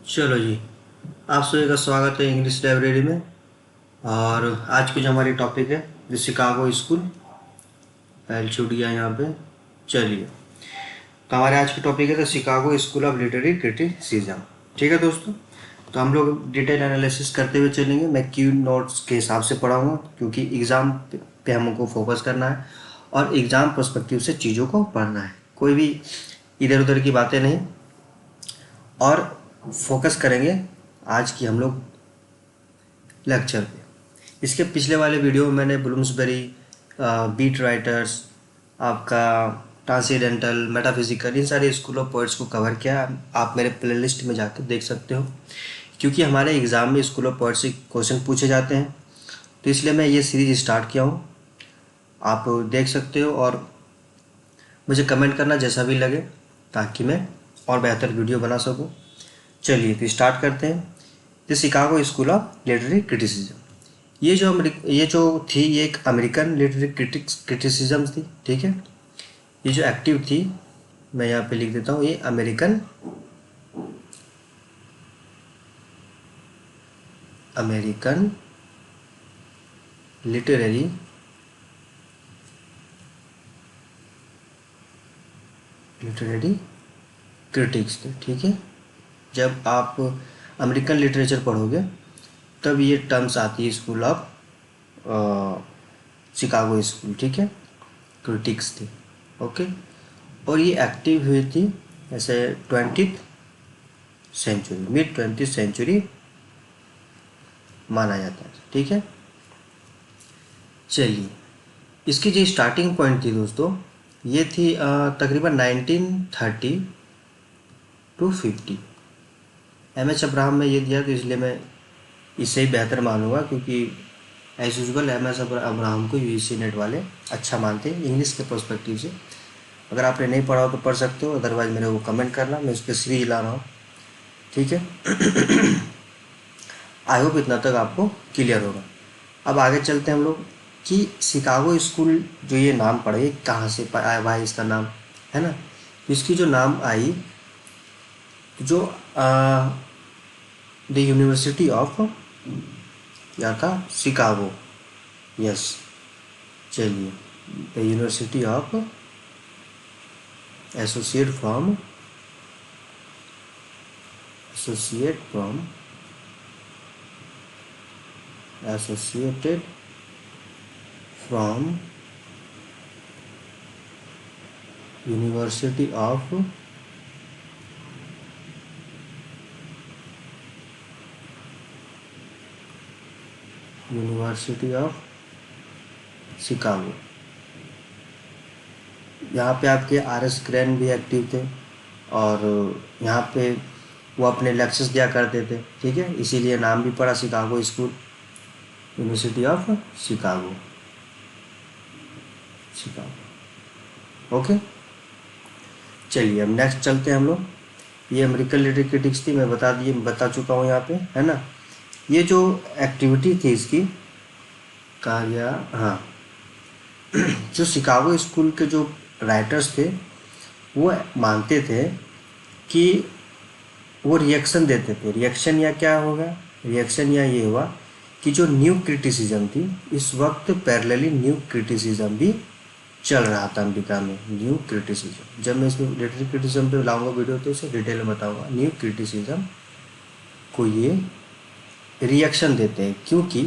चलो जी। आप सभी का स्वागत है इंग्लिश लाइब्रेरी में। और आज की जो हमारी टॉपिक है द शिकागो स्कूल। एल छूट गया यहाँ पे। चलिए, तो हमारे आज की टॉपिक है the Chicago school of literary criticism. ठीक है दोस्तों, तो हम लोग डिटेल एनालिसिस करते हुए चलेंगे। मैं क्यू नोट्स के हिसाब से पढ़ाऊँगा क्योंकि एग्ज़ाम पे हमको फोकस करना है और एग्ज़ाम पर्सपेक्टिव से चीज़ों को पढ़ना है। कोई भी इधर उधर की बातें नहीं, और फोकस करेंगे आज की हम लोग लेक्चर पे। इसके पिछले वाले वीडियो में मैंने ब्लूम्सबेरी, बीट राइटर्स, आपका ट्रांसीडेंटल, मेटाफिजिकल, इन सारे स्कूल ऑफ पोइट्स को कवर किया। आप मेरे प्लेलिस्ट में जाकर देख सकते हो, क्योंकि हमारे एग्ज़ाम में स्कूल ऑफ पोइट्स से क्वेश्चन पूछे जाते हैं, तो इसलिए मैं ये सीरीज़ स्टार्ट किया हूँ। आप देख सकते हो और मुझे कमेंट करना जैसा भी लगे, ताकि मैं और बेहतर वीडियो बना सकूँ। चलिए तो स्टार्ट करते हैं। The Chicago school of literary criticism, ये जो थी, ये एक अमेरिकन लिटरेरी क्रिटिसिज्म थी। ठीक है, ये जो एक्टिव थी, मैं यहाँ पे लिख देता हूँ, ये अमेरिकन लिटरेरी क्रिटिक्स थे। ठीक है, जब आप अमेरिकन लिटरेचर पढ़ोगे तब ये टर्म्स आती है, स्कूल ऑफ शिकागो स्कूल। ठीक है, क्रिटिक्स थी। ओके, और ये एक्टिव हुई थी ऐसे 20th century, mid 20th century माना जाता है। ठीक है, चलिए, इसकी जो स्टार्टिंग पॉइंट थी दोस्तों, ये थी तकरीबन 1930 टू 50। एम एच अब्राहम में ये दिया, तो इसलिए मैं इसे ही बेहतर मानूंगा, क्योंकि as usual M S Abraham को यूजीसी नेट वाले अच्छा मानते हैं इंग्लिश के पर्सपेक्टिव से। अगर आपने नहीं पढ़ा हो तो पढ़ सकते हो, अदरवाइज मेरे को कमेंट करना, मैं उस पर सीरीज ला रहा हूँ। ठीक है, आई होप इतना तक आपको क्लियर होगा। अब आगे चलते हैं हम लोग कि शिकागो स्कूल जो ये नाम पड़ा, ये कहाँ से आया भाई इसका नाम, है ना। तो इसकी जो नाम आई, जो द यूनिवर्सिटी ऑफ, क्या था, शिकागो। यस, चलिए, the university of associate from associated from university of Chicago. यहाँ पे आपके आर एस ग्रैन भी एक्टिव थे, और यहाँ पे वो अपने लेक्चर्स दिया करते थे। ठीक है, इसीलिए नाम भी पड़ा Chicago school, university of Chicago. Okay, चलिए अब नेक्स्ट चलते हैं हम लोग। ये अमेरिकन लिटरेरी क्रिटिक्स थी, मैं बता चुका हूँ यहाँ पे, है ना। ये जो एक्टिविटी थी इसकी, कहा गया, हाँ, जो शिकागो स्कूल के जो राइटर्स थे, वो मानते थे कि वो रिएक्शन देते थे। रिएक्शन या क्या होगा, रिएक्शन या ये हुआ कि जो न्यू क्रिटिसिज्म थी, इस वक्त पैरेलली न्यू क्रिटिसिज्म भी चल रहा था अमेरिका में। न्यू क्रिटिसिज्म, जब मैं इसमें लिटरेरी क्रिटिसिज्म पे लाऊंगा वीडियो तो इसे डिटेल में बताऊंगा। न्यू क्रिटिसिज्म को ये रिएक्शन देते हैं, क्योंकि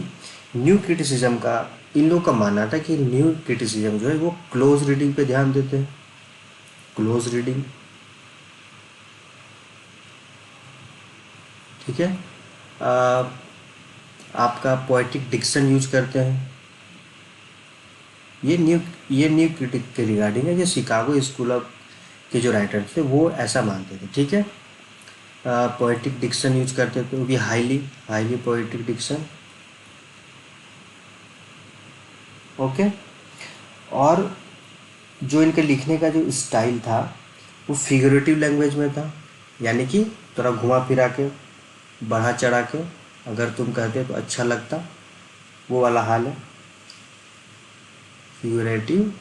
न्यू क्रिटिसिज्म का, इन लोगों का मानना था कि न्यू क्रिटिसिज्म जो है वो क्लोज रीडिंग पे ध्यान देते हैं। क्लोज रीडिंग, ठीक है, आपका पोएटिक डिक्शन यूज करते हैं। ये न्यू क्रिटिक के रिगार्डिंग है, जो शिकागो स्कूल ऑफ के जो राइटर थे वो ऐसा मानते थे। ठीक है, पोएटिक डिक्शन यूज करते थे, वो भी हाईली पोएटिक डिक्शन। ओके, और जो इनके लिखने का जो स्टाइल था वो फिगरेटिव लैंग्वेज में था, यानी कि थोड़ा घुमा फिरा के, बढ़ा चढ़ा के, अगर तुम कहते तो अच्छा लगता, वो वाला हाल है। फिगरेटिव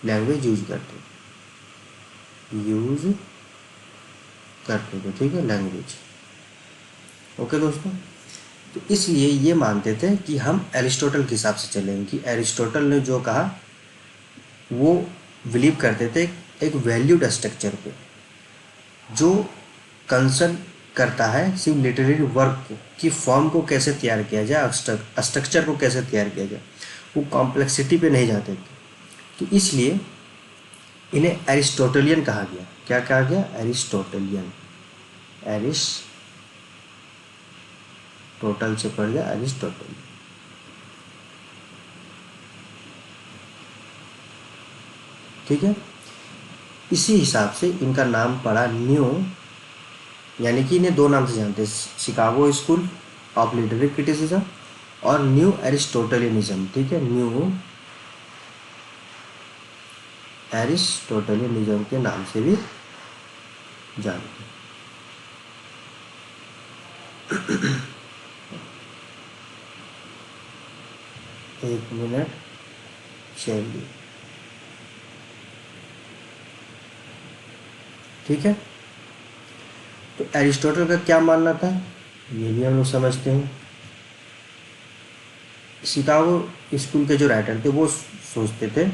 लैंग्वेज यूज करते थे, ठीक है, लैंग्वेज। ओके दोस्तों, तो इसलिए ये मानते थे कि हम एरिस्टोटल के हिसाब से चलेंगे, कि एरिस्टोटल ने जो कहा वो बिलीव करते थे एक वैल्यूड स्ट्रक्चर पे, जो कंसर्न करता है सिर्फ लिटरेरी वर्क को, कि फॉर्म को कैसे तैयार किया जाए, स्ट्रक्चर को कैसे तैयार किया जाए, वो कॉम्प्लेक्सिटी पे नहीं जाते थे। तो इसलिए इन्हें एरिस्टोटेलियन कहा गया। क्या कहा गया? एरिस्टोटेलियन। एरिस्टोटल से पढ़ गया एरिस्टोटल। ठीक है, इसी हिसाब से इनका नाम पड़ा न्यू, यानी कि इन्हें दो नाम से जानते हैं, Chicago school of literary criticism और न्यू एरिस्टोटेलियनिज्म। ठीक है, न्यू एरिस्टोटेलियनिज्म के नाम से भी जानते हैं। एक मिनट चलिए, ठीक है। तो एरिस्टोटल का क्या मानना था, ये भी हम लोग समझते हैं। शिकागो स्कूल के जो राइटर थे वो सोचते थे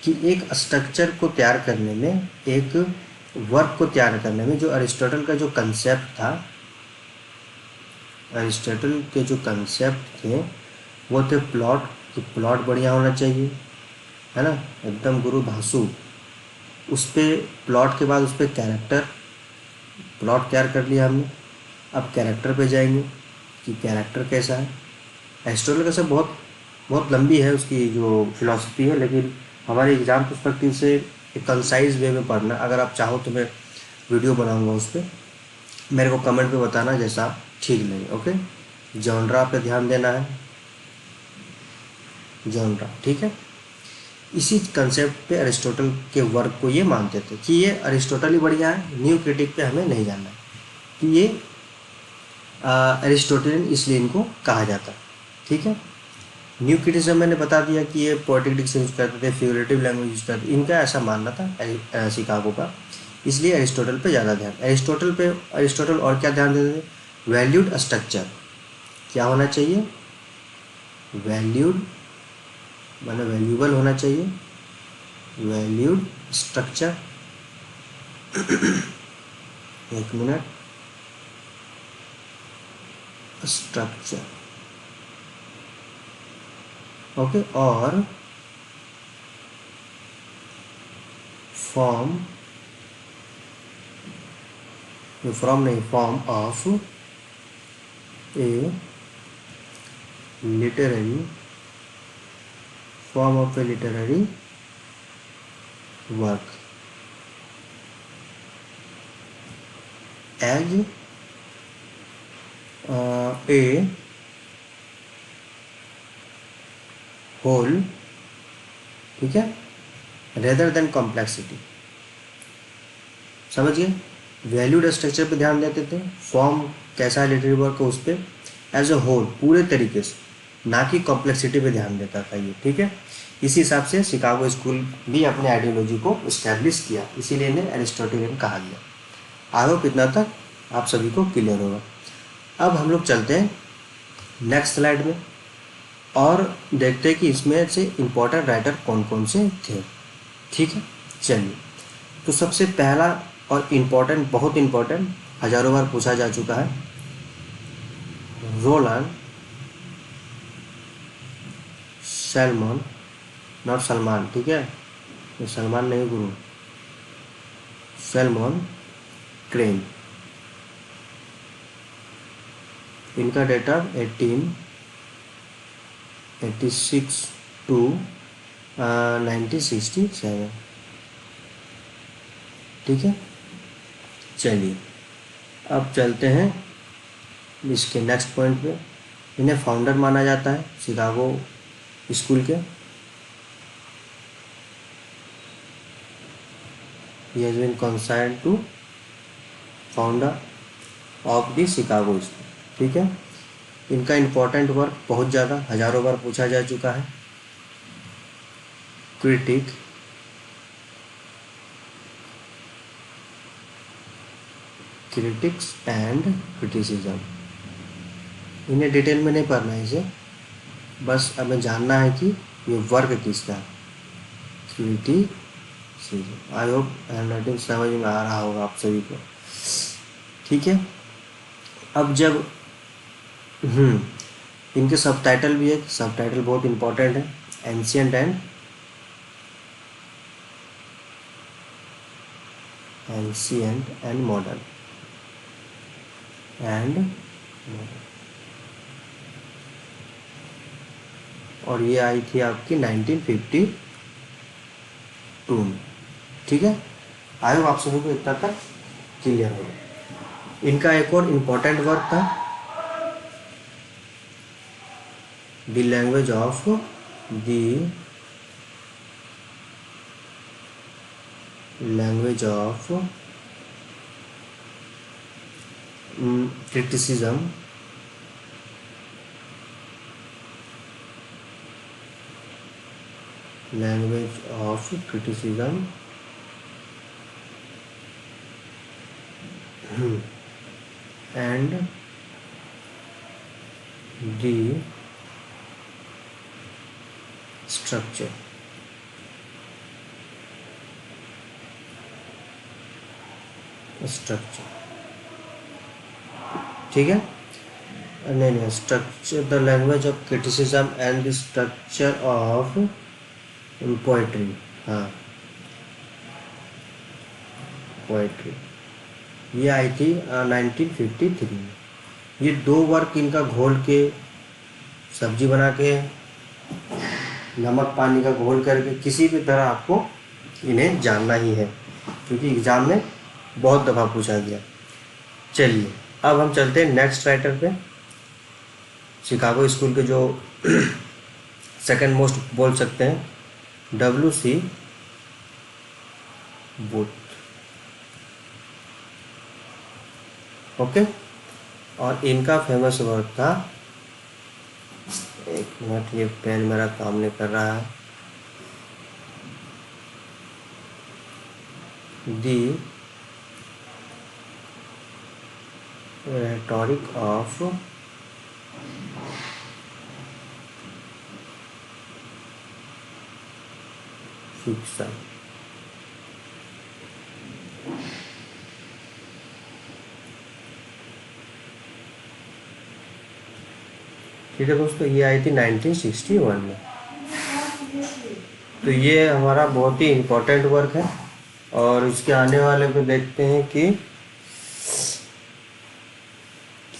कि एक स्ट्रक्चर को तैयार करने में, एक वर्क को तैयार करने में, जो अरिस्टोटल का जो कंसेप्ट था, अरिस्टोटल के जो कंसेप्ट थे वो थे प्लॉट, कि प्लॉट बढ़िया होना चाहिए, है ना, एकदम गुरु भासु। उस पर प्लॉट के बाद उस पर कैरेक्टर, प्लॉट तैयार कर लिया हमने, अब कैरेक्टर पे जाएंगे कि कैरेक्टर कैसा है। एरिस्टोटल का सब बहुत बहुत लंबी है उसकी जो फिलॉसफी है, लेकिन हमारे एग्ज़ाम पर्सपेक्टिव से एक कंसाइज वे में पढ़ना। अगर आप चाहो तो मैं वीडियो बनाऊंगा उस पर, मेरे को कमेंट पे बताना जैसा ठीक लगे। ओके, जॉनरा पे ध्यान देना है, जॉनरा, ठीक है। इसी कंसेप्ट पे अरिस्टोटल के वर्क को ये मानते थे कि ये अरिस्टोटल ही बढ़िया है, न्यू क्रिटिक पे हमें नहीं जानना है। तो ये अरिस्टोटेलियन इसलिए इनको कहा जाता है, ठीक है। न्यू क्रिटिसिज्म मैंने बता दिया कि ये पोएटिक डिक्शन यूज करते थे, फिगरेटिव लैंग्वेज यूज करते थे, इनका ऐसा मानना था शिकागो का, इसलिए अरिस्टोटल पे ज़्यादा ध्यान। अरिस्टोटल और क्या ध्यान देते थे? वैल्यूड स्ट्रक्चर, क्या होना चाहिए? वैल्यूड माने वैल्यूबल होना चाहिए, वैल्यूड स्ट्रक्चर। एक मिनट, स्ट्रक्चर, ओके। और फॉर्म, फ्रॉम नहीं, form of a literary, form of a literary work as a whole, ठीक है, रेदर देन कॉम्प्लेक्सिटी। समझिए, वैल्यूड स्ट्रक्चर पे ध्यान देते थे, फॉर्म कैसा है लिटरेरी वर्क उस पर, एज अ होल पूरे तरीके से, ना कि कॉम्प्लेक्सिटी पे ध्यान देता था ये, ठीक है। इसी हिसाब से शिकागो स्कूल भी अपने आइडियोलॉजी को इस्टेब्लिश किया, इसीलिए इन्हें एरिस्टोटेलियन कहा गया। आई होप इतना तक आप सभी को क्लियर होगा। अब हम लोग चलते हैं नेक्स्ट स्लाइड में और देखते हैं कि इसमें से इम्पोर्टेंट राइटर कौन कौन से थे, ठीक है। चलिए, तो सबसे पहला और इम्पोर्टेंट, बहुत इम्पोर्टेंट, हजारों बार पूछा जा चुका है, रोलैंड सैलमन, नॉट सलमान, ठीक है, ये सलमान नहीं गुरु, सैलमन क्रेन। इनका डेटा 1886 टू 1967, ठीक है। चलिए, अब चलते हैं इसके नेक्स्ट पॉइंट पे। इन्हें फाउंडर माना जाता है शिकागो स्कूल के। He has been consigned to founder of the Chicago school, ठीक है। इनका इम्पोर्टेंट वर्क बहुत ज़्यादा, हजारों बार पूछा जा चुका है, क्रिटिक, क्रिटिक्स एंड क्रिटिसिज्म। इन्हें डिटेल में नहीं पढ़ना है इसे, बस हमें जानना है कि ये वर्क किसका है, criticism. I hope hand writing समझ में आ रहा होगा आप सभी को, ठीक है। अब जब इनके सब टाइटल भी है, सब टाइटल बहुत इंपॉर्टेंट है। एंशियंट एंड मॉडर्न और ये आई थी आपकी 1952 में, ठीक है। आई होप आप सभी को इतना तक क्लियर होगा। इनका एक और इम्पोर्टेंट वर्क था, the language of criticism and the structure। ठीक है, नहीं structure, the language of criticism and the structure of poetry. हाँ, पोएट्री ये आई थी 1953 में। ये दो वर्क इनका घोल के सब्जी बना के, नमक पानी का घोल करके, किसी भी तरह आपको इन्हें जानना ही है, क्योंकि एग्ज़ाम में बहुत दफ़ा पूछा गया। चलिए अब हम चलते हैं नेक्स्ट राइटर पे। शिकागो स्कूल के जो सेकंड मोस्ट बोल सकते हैं, W.C. बूथ। ओके, और इनका फेमस वर्क था, एक मिनट ये पेन मेरा काम नहीं कर रहा है, दी rhetoric ऑफ फिक्शन। ठीक है दोस्तों, ये आई थी 1961 में। तो ये हमारा बहुत ही इम्पोर्टेंट वर्क है, और इसके आने वाले पे देखते हैं कि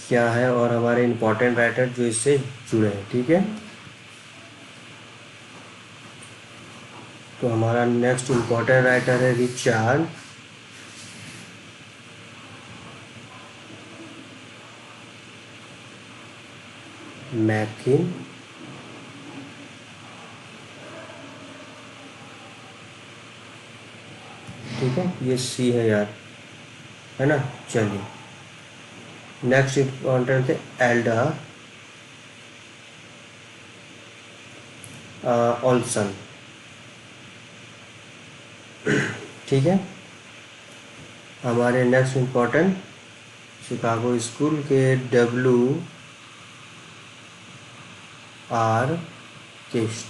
क्या है, और हमारे इम्पोर्टेंट राइटर जो इससे जुड़े हैं, ठीक है। तो हमारा नेक्स्ट इम्पोर्टेंट राइटर है रिचर्ड मैकिन। ठीक है, ये सी है यार, है ना। चलिए नेक्स्ट इम्पोर्टेंट है एल्डा ओल्सन। ठीक है, हमारे नेक्स्ट इम्पोर्टेंट शिकागो स्कूल के W.R. किस्ट।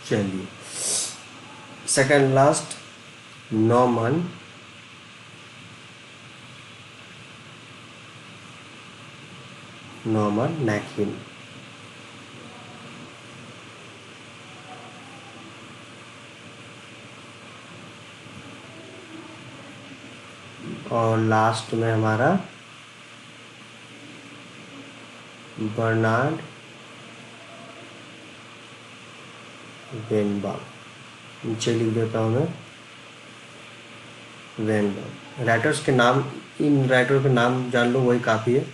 चलिए सेकंड लास्ट नॉर्मन मैकिन। और लास्ट में हमारा बर्नार्ड वेनबाम। नीचे लिख देता हूँ मैं वेनबाम। राइटर्स के नाम, इन राइटर के नाम जान लो वही काफ़ी है,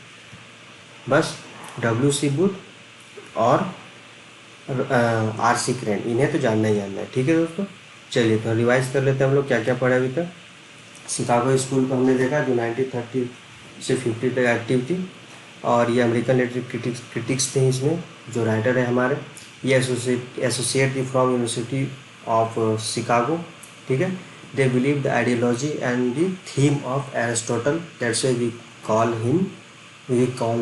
बस W.C. बूथ और R.C. क्रेन, इन्हें तो जानना ही जानना है। ठीक है दोस्तों, चलिए तो रिवाइज कर लेते हैं हम लोग क्या क्या पढ़े अभी तक। शिकागो स्कूल को हमने देखा जो 1930 से 50 तक एक्टिव थी, और ये अमेरिकन लिटरेरी क्रिटिक्स थे इसमें। जो राइटर है हमारे, ये एसोसिएट थी फ्रॉम यूनिवर्सिटी ऑफ शिकागो। ठीक है, They believe the ideology and the theme of Aristotle. That's why we call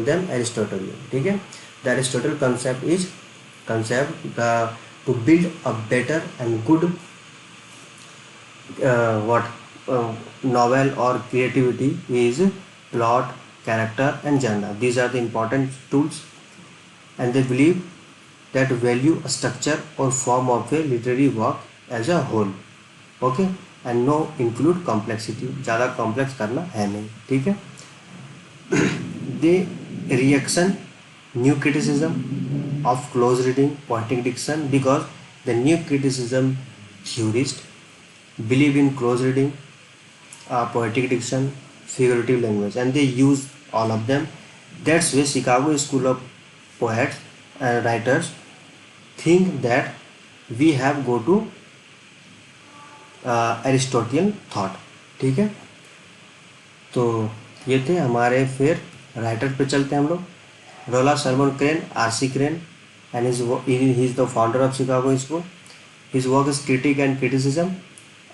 them Aristotelian. ठीक है. The Aristotle concept to build a better and good novel or creativity is plot, character and genre. These are the important tools, and they believe that value a structure or form of a literary work as a whole. Okay, and no include complexity. ज़्यादा complex करना है नहीं. ठीक है. The reaction new criticism of close reading, poetic diction, because the new criticism theorists believe in close reading, poetic diction, figurative language, and they use all of them. That's why Chicago School of Poets and Writers think that we have go to Aristotelian thought. ठीक है. तो ये थे हमारे. फिर writer पे चलते हैं हम लोग. रोला Salmon Crane, R.C. Crane, and he is the founder of Chicago School. His work is Critique and Criticism,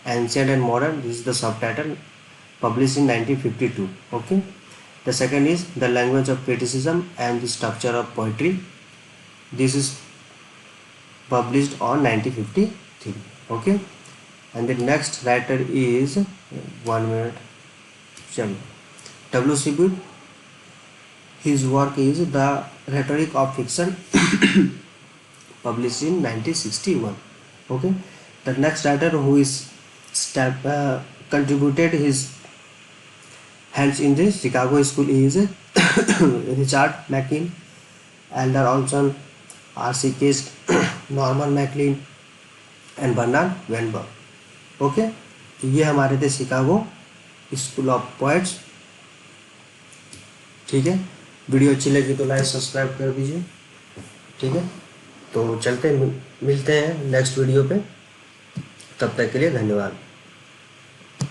Ancient and Modern. This is the subtitle, published in 1952. Okay. The second is The Language of Criticism and the Structure of Poetry. This is published on 1953. Okay. And the next writer is W.C. Booth. His work is The Rhetoric of Fiction, published in 1961. Okay. The next writer who is contributed his hands in the Chicago School is Richard McKean, Elder Olson, R.C. Kist, Norman MacLean and Bernard Weinberg. Okay. तो ये हमारे थे Chicago school of poets. ठीक है. Video अच्छी लगी तो like subscribe कर दीजिए. ठीक है. तो चलते मिलते हैं नेक्स्ट वीडियो पे. तब तक के लिए धन्यवाद.